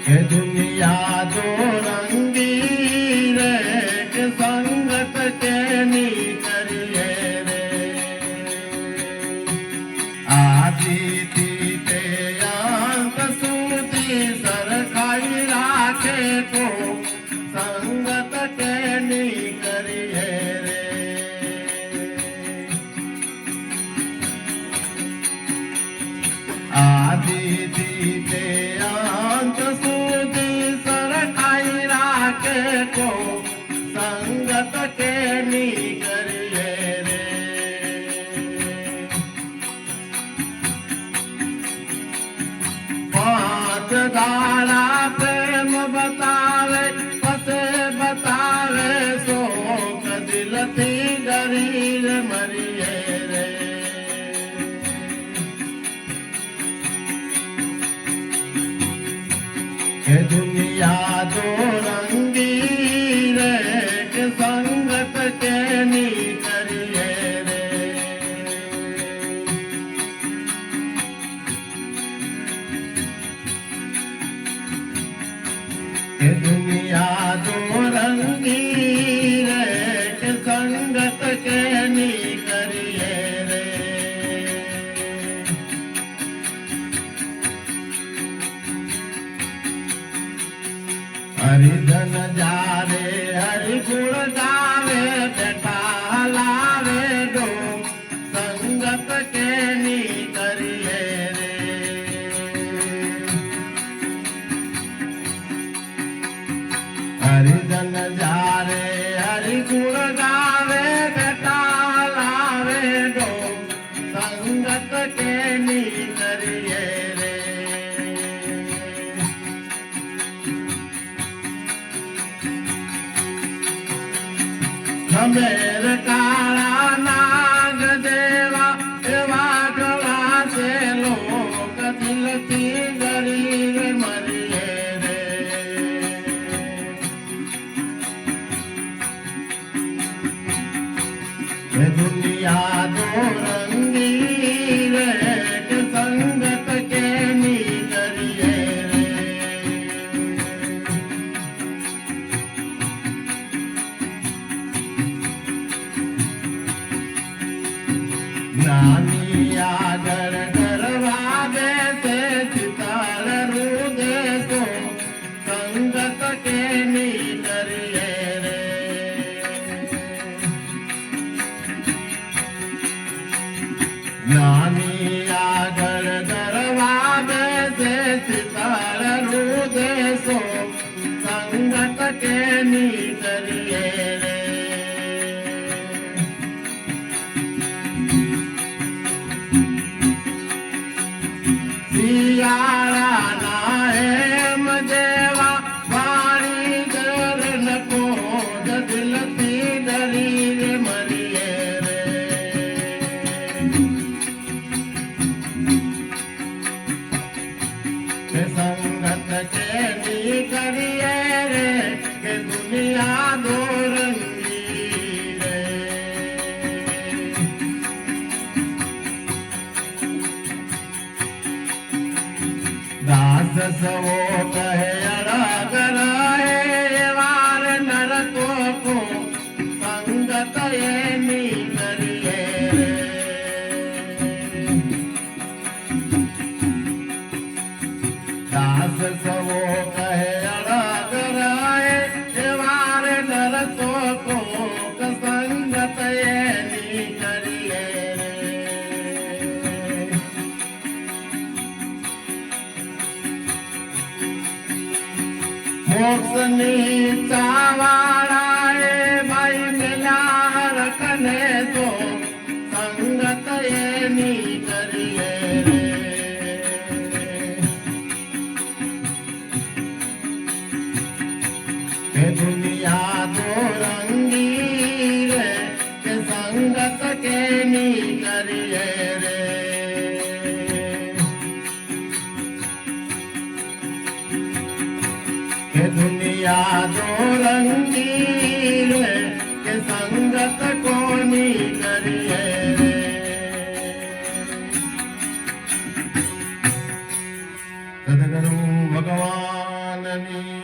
કે દુનિયા દો રંગી રે કે સંગત કેની કરીએ રે આદિથી તે અંત સુધી સરખાઈ રાખે તો સંગત કેની કરીએ રે આદિથી તે અંત સુધી સરખાઈ રાખે તો સંગત કેની કરીએ રે પાંચ દાડા પ્રેમ બતાવે પસે બતાવે શોક દિલથી ડરી મરીએ રે કે દુનિયા દો રંગી રે કે સંગત કેની કરીએ રે કે દુનિયા દો રંગી રે કે સંગત કેની કરીએ રે હરિધન જારે હરિગુણ ગાવે બેઠા લાવે દો સંગત કેની કરીએ રે હરિધન જારે હરિગુણ ગાવે બેઠા લાવે દો સંગત કેની કરીએ રે ખમેર કાળા નાગ જેવા એવા ગળા છે લોક દિલથી ગરીબ મરીએ રે એ દુનિયા દો રંગી રે કે સંગત કેની કરીએ રે જ્ઞાની આગળ કરવા દેશે સિતાર રૂદે તો સંગત કેની કરીએ રે જ્ઞાની આગળ કરવા દેશે સિતાર રૂદે તો સંગત કેની કરીએ રે શિયાળાના હેમ જેવા વાણી દર નકો દિલથી ડરી મરીએ રે કે સંગત કેની કરીએ રે કે દુનિયા દો રંગી રે દાસ સવો કહે અડા કરાય વાર નર તો કો સંગત એની કરીએ રે દાસ સવો કહે અડા કરાય વાર નર તો કો સંગત એની કરીએ મોક્ષની ચાવાળાએ ભાઈ મેલા રખને તો સંગત એની કરીએ રે કે દુનિયા દો રંગી રે કે સંગત કેની કરીએ રે કે દુનિયા દો રંગી રે કે સંગત કોની કરીએ રે સદગુરુ ભગવાન जननी